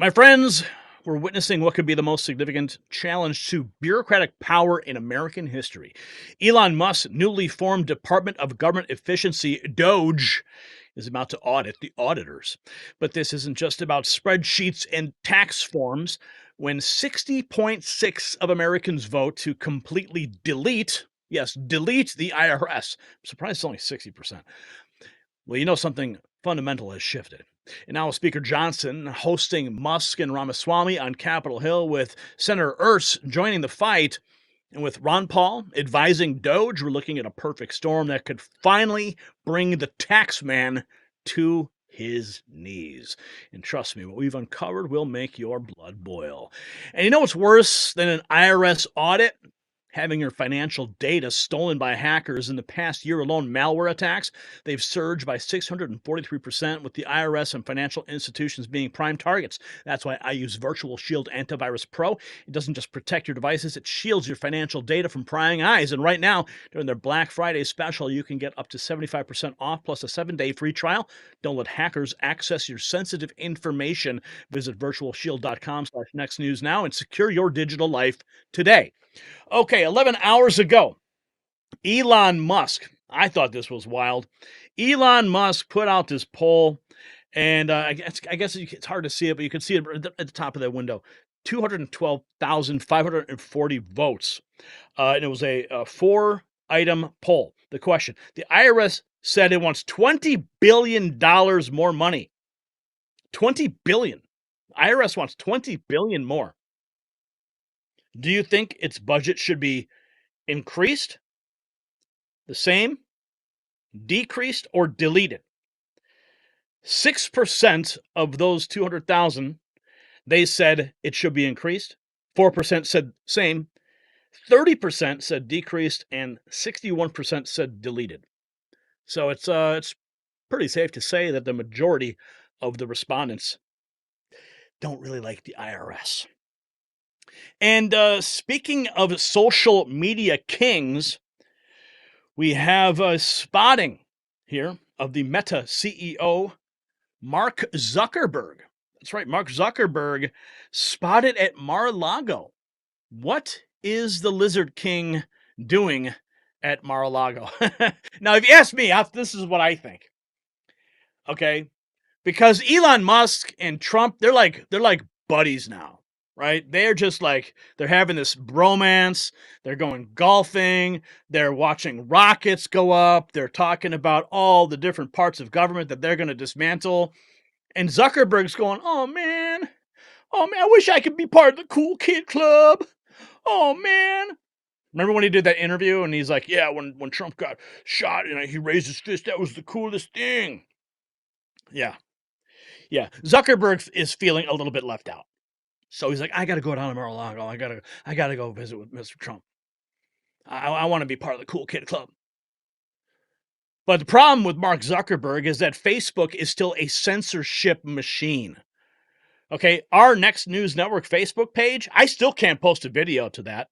My friends, we're witnessing what could be the most significant challenge to bureaucratic power in American history. Elon Musk's newly formed Department of Government Efficiency, DOGE, is about to audit the auditors. But this isn't just about spreadsheets and tax forms. When 60.6 of Americans vote to completely delete, yes, delete the IRS, I'm surprised it's only 60%. Well, you know something fundamental has shifted. And now Speaker Johnson hosting Musk and Ramaswamy on Capitol Hill with Senator Ernst joining the fight. And with Ron Paul advising DOGE, we're looking at a perfect storm that could finally bring the tax man to his knees. And trust me, what we've uncovered will make your blood boil. And you know what's worse than an IRS audit? Having your financial data stolen by hackers. In the past year alone, malware attacks, they've surged by 643%, with the IRS and financial institutions being prime targets. That's why I use VirtualShield Antivirus Pro. It doesn't just protect your devices, it shields your financial data from prying eyes. And right now, during their Black Friday special, you can get up to 75% off plus a 7-day free trial. Don't let hackers access your sensitive information. Visit virtualshield.com/nextnews now and secure your digital life today. Okay, 11 hours ago, Elon Musk, I thought this was wild. Elon Musk put out this poll, and I guess it's hard to see it, but you can see it at the top of that window. 212,540 votes. And it was a 4-item poll. The question: the IRS said it wants $20 billion more money. $20 billion. IRS wants $20 billion more. Do you think its budget should be increased, the same, decreased, or deleted? 6% of those 200,000, they said it should be increased. 4% said same. 30% said decreased, and 61% said deleted. So it's pretty safe to say that the majority of the respondents don't really like the IRS. And speaking of social media kings, we have a spotting here of the Meta CEO, Mark Zuckerberg. That's right, Mark Zuckerberg spotted at Mar-a-Lago. What is the Lizard King doing at Mar-a-Lago? Now, if you ask me, this is what I think. Okay, because Elon Musk and Trump, they're like buddies now. Right? They're just like, they're having this bromance. They're going golfing. They're watching rockets go up. They're talking about all the different parts of government that they're going to dismantle. And Zuckerberg's going, oh man, I wish I could be part of the cool kid club. Oh man. Remember when he did that interview and he's like, yeah, when Trump got shot and he raised his fist, that was the coolest thing. Yeah. Zuckerberg is feeling a little bit left out. So he's like, I got to go down to Mar-a-Lago. I gotta go visit with Mr. Trump. I want to be part of the cool kid club. But the problem with Mark Zuckerberg is that Facebook is still a censorship machine. Okay, our Next News Network Facebook page, I still can't post a video to that.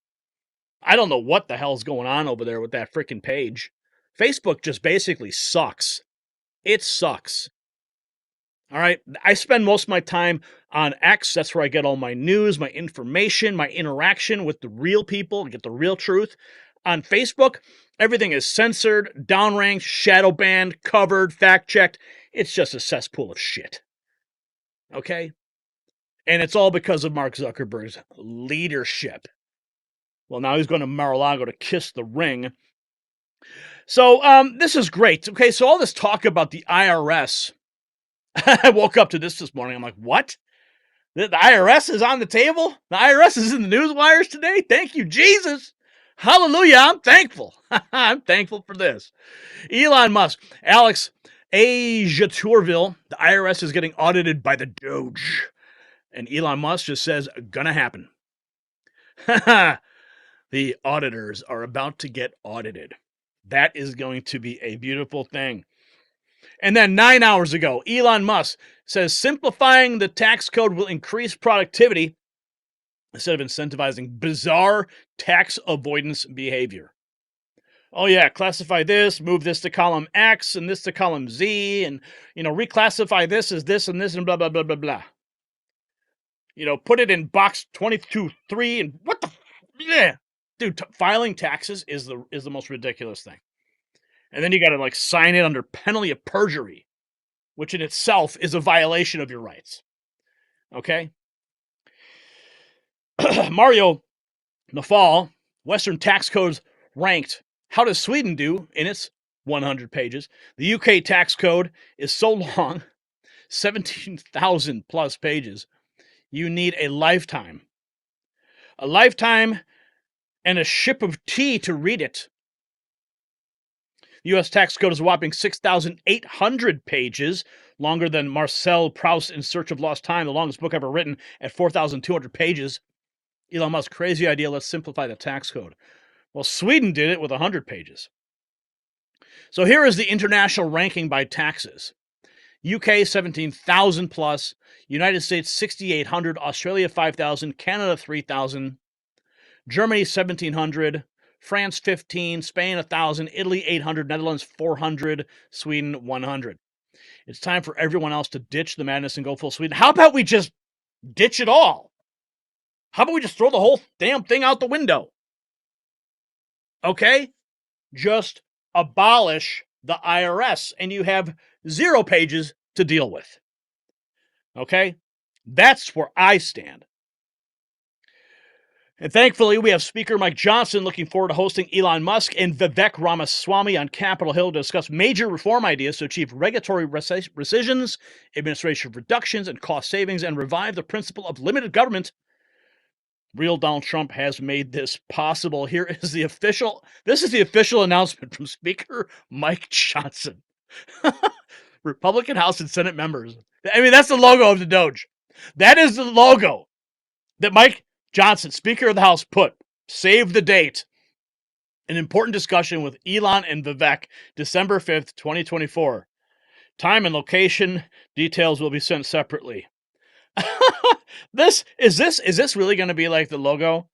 I don't know what the hell's going on over there with that freaking page. Facebook just basically sucks. It sucks. All right. I spend most of my time on X. That's where I get all my news, my information, my interaction with the real people, get the real truth. On Facebook, everything is censored, downranked, shadow banned, covered, fact checked. It's just a cesspool of shit. Okay? And it's all because of Mark Zuckerberg's leadership. Well, now he's going to Mar-a-Lago to kiss the ring. So this is great. Okay, so all this talk about the IRS. I woke up to this morning. I'm like, what? The IRS is on the table? The IRS is in the news wires today? Thank you, Jesus. Hallelujah. I'm thankful. I'm thankful for this. Elon Musk. Alex Asia Tourville. The IRS is getting audited by the Doge. And Elon Musk just says, gonna happen. The auditors are about to get audited. That is going to be a beautiful thing. And then 9 hours ago, Elon Musk says simplifying the tax code will increase productivity instead of incentivizing bizarre tax avoidance behavior. Oh yeah, classify this, move this to column X and this to column Z, and reclassify this as this and this and blah, blah, blah, blah, blah. put it in box 22-3 and what the, yeah. Dude, filing taxes is the most ridiculous thing. And then you got to like sign it under penalty of perjury, which in itself is a violation of your rights. Okay? Mario Nafal, Western tax codes ranked. How does Sweden do in its 100 pages? The UK tax code is so long, 17,000 plus pages. You need a lifetime. A lifetime and a ship of tea to read it. The U.S. tax code is a whopping 6,800 pages, longer than Marcel Proust in Search of Lost Time, the longest book ever written, at 4,200 pages. Elon Musk, crazy idea, let's simplify the tax code. Well, Sweden did it with 100 pages. So here is the international ranking by taxes. UK, 17,000 plus. United States, 6,800. Australia, 5,000. Canada, 3,000. Germany, 1,700. France, 15. Spain, 1,000. Italy, 800. Netherlands, 400. Sweden, 100. It's time for everyone else to ditch the madness and go full Sweden. How about we just ditch it all? How about we just throw the whole damn thing out the window? Okay? Just abolish the IRS and you have 0 pages to deal with. Okay? That's where I stand. And thankfully, we have Speaker Mike Johnson looking forward to hosting Elon Musk and Vivek Ramaswamy on Capitol Hill to discuss major reform ideas to achieve regulatory rescissions, administrative reductions, and cost savings, and revive the principle of limited government. Real Donald Trump has made this possible. This is the official announcement from Speaker Mike Johnson. Republican House and Senate members. I mean, that's the logo of the Doge. That is the logo that Mike Johnson, Speaker of the House, put. Save the date. An important discussion with Elon and Vivek, December 5th, 2024. Time and location details will be sent separately. Is this really going to be like the logo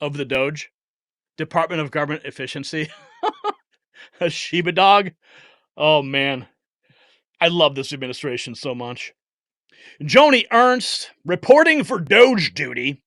of the Doge? Department of Government Efficiency. A Shiba dog. Oh man. I love this administration so much. Joni Ernst, reporting for Doge duty.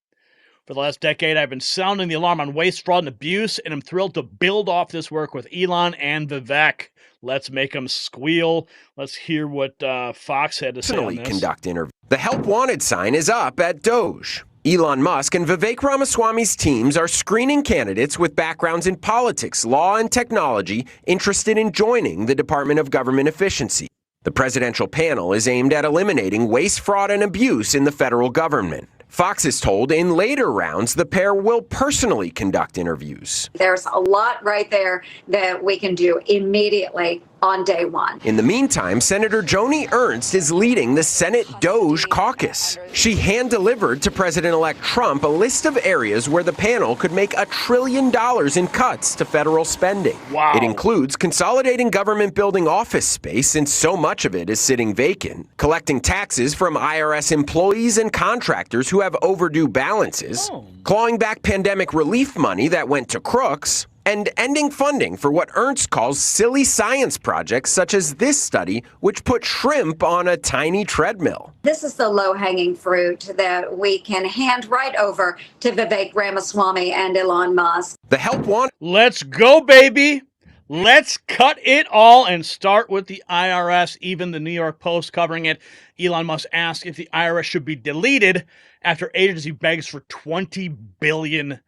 For the last decade, I've been sounding the alarm on waste, fraud, and abuse, and I'm thrilled to build off this work with Elon and Vivek. Let's make them squeal. Let's hear what Fox had to say on this. Conduct interview. The Help Wanted sign is up at Doge. Elon Musk and Vivek Ramaswamy's teams are screening candidates with backgrounds in politics, law, and technology interested in joining the Department of Government Efficiency. The presidential panel is aimed at eliminating waste, fraud, and abuse in the federal government. Fox is told in later rounds the pair will personally conduct interviews. There's a lot right there that we can do immediately on day one. In the meantime, Senator Joni Ernst is leading the Senate DOGE Caucus. She hand-delivered to President-elect Trump a list of areas where the panel could make $1 trillion in cuts to federal spending. Wow. It includes consolidating government building office space, since so much of it is sitting vacant, collecting taxes from IRS employees and contractors who have overdue balances, clawing back pandemic relief money that went to crooks, and ending funding for what Ernst calls silly science projects such as this study, which put shrimp on a tiny treadmill. This is the low-hanging fruit that we can hand right over to Vivek Ramaswamy and Elon Musk. The Help Wanted. Let's go, baby. Let's cut it all and start with the IRS. Even the New York Post covering it. Elon Musk asked if the IRS should be deleted after agency begs for $20 billion.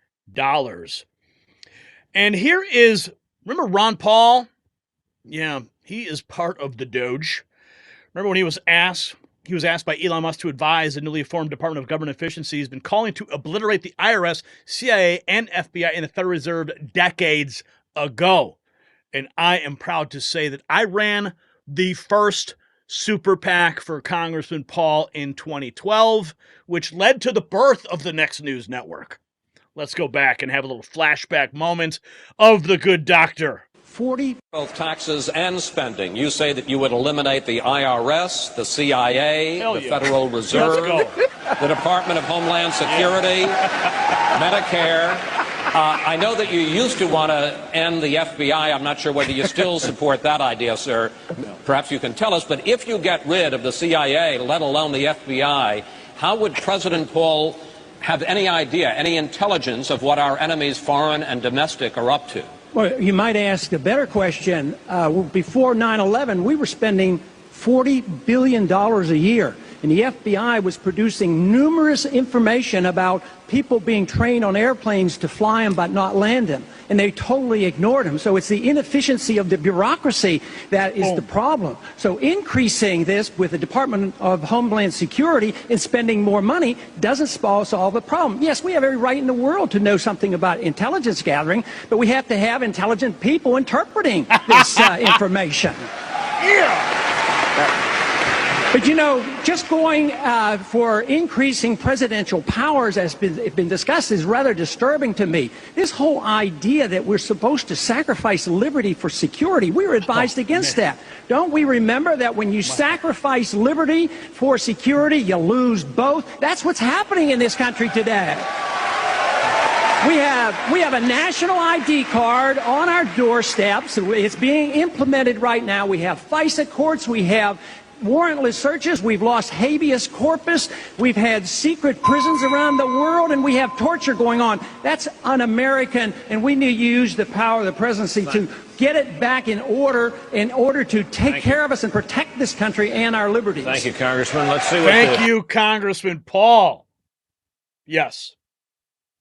And here is, remember Ron Paul? Yeah, he is part of the Doge. Remember when he was asked by Elon Musk to advise the newly formed Department of Government Efficiency. He's been calling to obliterate the IRS, CIA, and FBI in the Federal Reserve decades ago. And I am proud to say that I ran the first super PAC for Congressman Paul in 2012, which led to the birth of the Next News Network. Let's go back and have a little flashback moment of the good doctor. 40. Both taxes and spending. You say that you would eliminate the IRS, the CIA, the Federal Reserve, the Department of Homeland Security, Medicare. I know that you used to want to end the FBI. I'm not sure whether you still support that idea, sir. Perhaps you can tell us. But if you get rid of the CIA, let alone the FBI, How would President Paul have any idea, any intelligence of what our enemies, foreign and domestic, are up to? Well, you might ask a better question. Before 9/11, we were spending $40 billion a year. And the FBI was producing numerous information about people being trained on airplanes to fly them but not land them. And they totally ignored them. So it's the inefficiency of the bureaucracy that is the problem. So increasing this with the Department of Homeland Security and spending more money doesn't solve the problem. Yes, we have every right in the world to know something about intelligence gathering, but we have to have intelligent people interpreting this information. But, you know, just going for increasing presidential powers, as been discussed, is rather disturbing to me. This whole idea that we're supposed to sacrifice liberty for security, we were advised against that. Don't we remember that when you sacrifice liberty for security, you lose both? That's what's happening in this country today. We have a national ID card on our doorsteps. It's being implemented right now. We have FISA courts. We have warrantless searches. We've lost habeas corpus. We've had secret prisons around the world, and we have torture going on. That's un-American, and we need to use the power of the presidency to get it back in order to take care of us and protect this country and our liberties. Thank you, Congressman. Let's see what Thank you, Congressman Paul. Yes.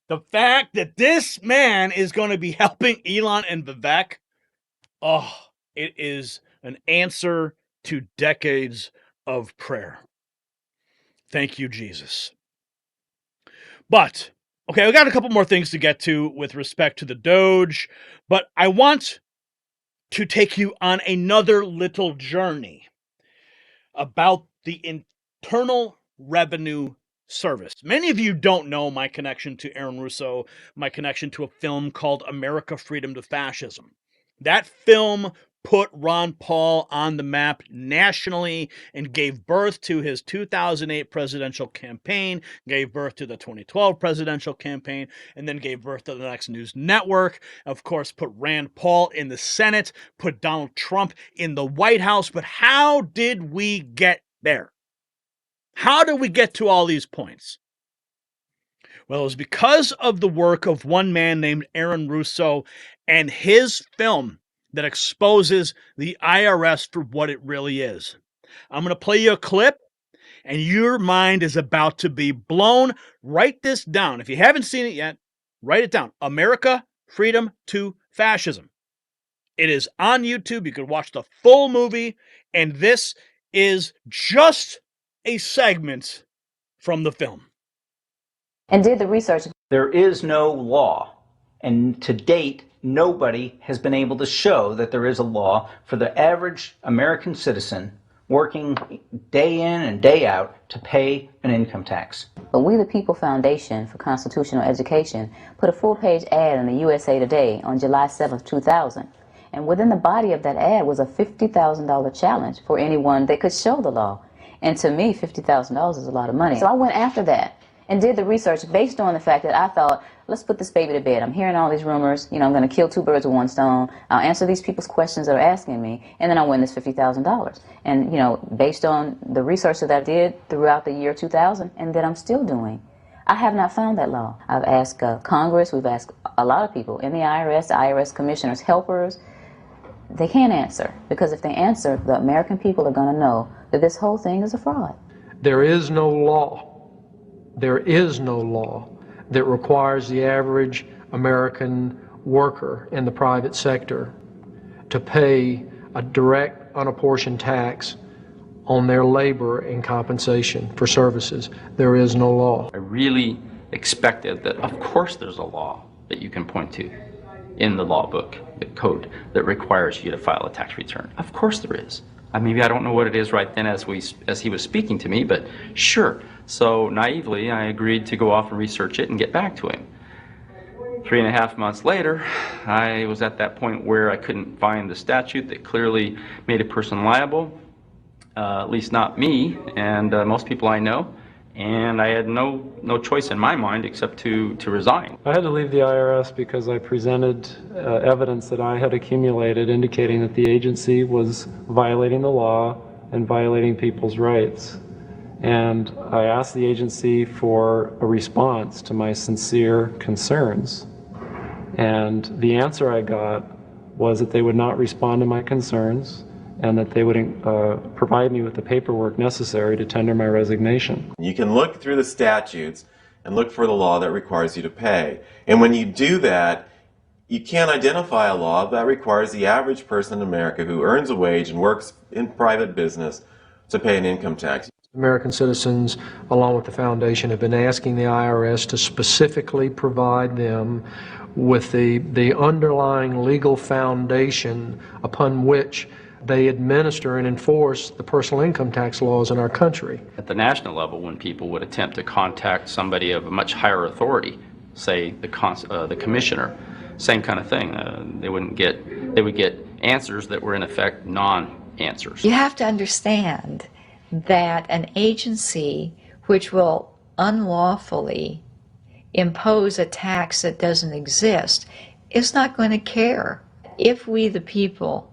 The fact that this man is going to be helping Elon and Vivek, it is an answer to decades of prayer. Thank you, Jesus. But, okay, we got a couple more things to get to with respect to the Doge, but I want to take you on another little journey about the Internal Revenue Service. Many of you don't know my connection to Aaron Russo, my connection to a film called America, Freedom to Fascism. That film put Ron Paul on the map nationally and gave birth to his 2008 presidential campaign, gave birth to the 2012 presidential campaign, and then gave birth to the next news network. Of course, put Rand Paul in the Senate, put Donald Trump in the White House. But how did we get there? How did we get to all these points? Well, it was because of the work of one man named Aaron Russo and his film that exposes the IRS for what it really is. I'm going to play you a clip, and your mind is about to be blown. Write this down. If you haven't seen it yet, write it down. America, Freedom to Fascism. It is on YouTube. You can watch the full movie, and this is just a segment from the film. And did the research. There is no law, and to date, nobody has been able to show that there is a law for the average American citizen working day in and day out to pay an income tax. But We the People Foundation for Constitutional Education put a full-page ad in the USA Today on July 7th, 2000. And within the body of that ad was a $50,000 challenge for anyone that could show the law. And to me, $50,000 is a lot of money. So I went after that and did the research based on the fact that I thought, let's put this baby to bed. I'm hearing all these rumors. You know, I'm going to kill two birds with one stone. I'll answer these people's questions that are asking me, and then I'll win this $50,000. And, you know, based on the research that I did throughout the year 2000 and that I'm still doing, I have not found that law. I've asked Congress. We've asked a lot of people in the IRS commissioners, helpers. They can't answer, because if they answer, the American people are going to know that this whole thing is a fraud. There is no law. There is no law that requires the average American worker in the private sector to pay a direct, unapportioned tax on their labor and compensation for services. There is no law. I really expected that, of course there's a law that you can point to in the law book, the code, that requires you to file a tax return. Of course there is. Maybe I don't know what it is right then as he was speaking to me, but sure. So naively, I agreed to go off and research it and get back to him. 3.5 months later, I was at that point where I couldn't find the statute that clearly made a person liable, at least not me and most people I know, and I had no choice in my mind except to resign. I had to leave the IRS because I presented evidence that I had accumulated indicating that the agency was violating the law and violating people's rights. And I asked the agency for a response to my sincere concerns. And the answer I got was that they would not respond to my concerns and that they would provide me with the paperwork necessary to tender my resignation. You can look through the statutes and look for the law that requires you to pay. And when you do that, you can't identify a law that requires the average person in America who earns a wage and works in private business to pay an income tax. American citizens, along with the foundation, have been asking the IRS to specifically provide them with the underlying legal foundation upon which they administer and enforce the personal income tax laws in our country. At the national level, when people would attempt to contact somebody of a much higher authority, say the commissioner, same kind of thing. They would get answers that were in effect non-answers. You have to understand that an agency which will unlawfully impose a tax that doesn't exist is not going to care. If we, the people,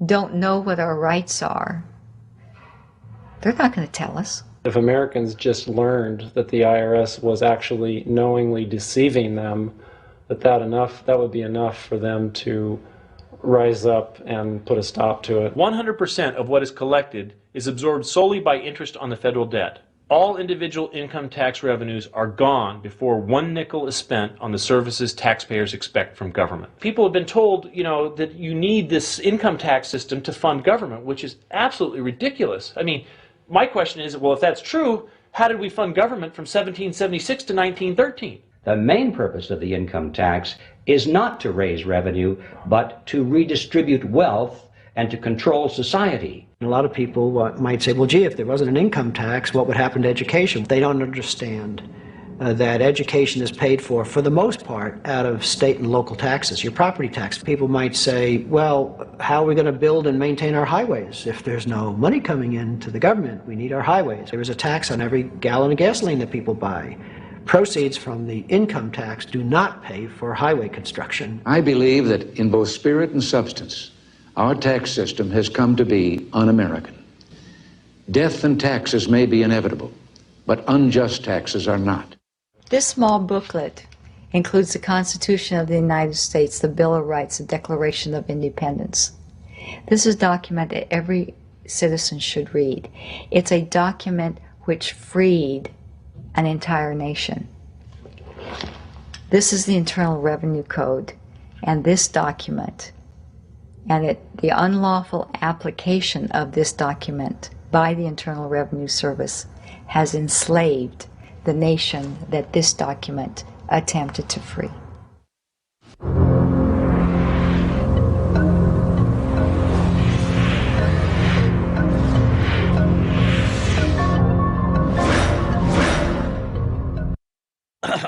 don't know what our rights are, they're not going to tell us. If Americans just learned that the IRS was actually knowingly deceiving them, that would be enough for them to rise up and put a stop to it. 100% of what is collected is absorbed solely by interest on the federal debt. All individual income tax revenues are gone before 1 nickel is spent on the services taxpayers expect from government. People have been told, that you need this income tax system to fund government, which is absolutely ridiculous. I mean, my question is, well, if that's true, how did we fund government from 1776 to 1913? The main purpose of the income tax is not to raise revenue, but to redistribute wealth and to control society. A lot of people might say, well, gee, if there wasn't an income tax, what would happen to education? They don't understand that education is paid for the most part, out of state and local taxes, your property tax. People might say, well, how are we going to build and maintain our highways? If there's no money coming into the government, we need our highways. There is a tax on every gallon of gasoline that people buy. Proceeds from the income tax do not pay for highway construction. I believe that in both spirit and substance, our tax system has come to be un-American. Death and taxes may be inevitable, but unjust taxes are not. This small booklet includes the Constitution of the United States, the Bill of Rights, the Declaration of Independence. This is a document that every citizen should read. It's a document which freed an entire nation. This is the Internal Revenue Code, and this document, and the unlawful application of this document by the Internal Revenue Service has enslaved the nation that this document attempted to free.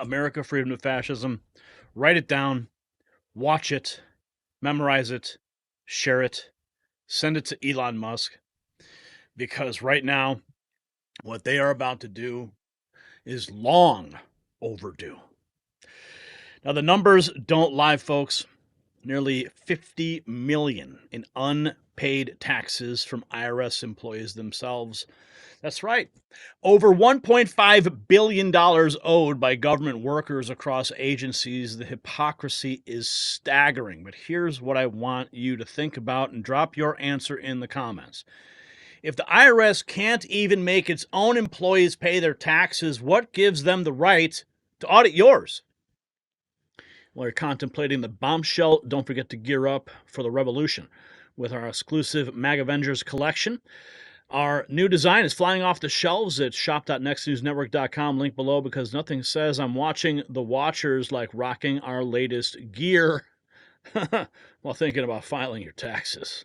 America, freedom to fascism. Write it down, watch it, memorize it, share it, send it to Elon Musk, because right now, what they are about to do is long overdue. Now, the numbers don't lie, folks. Nearly $50 million in unpaid taxes from IRS employees themselves. That's right. Over $1.5 billion owed by government workers across agencies. The hypocrisy is staggering. But here's what I want you to think about and drop your answer in the comments. If the IRS can't even make its own employees pay their taxes, what gives them the right to audit yours? While you're contemplating the bombshell, don't forget to gear up for the revolution with our exclusive Mag Avengers collection. Our new design is flying off the shelves at shop.nextnewsnetwork.com. Link below, because nothing says I'm watching the watchers like rocking our latest gear while thinking about filing your taxes.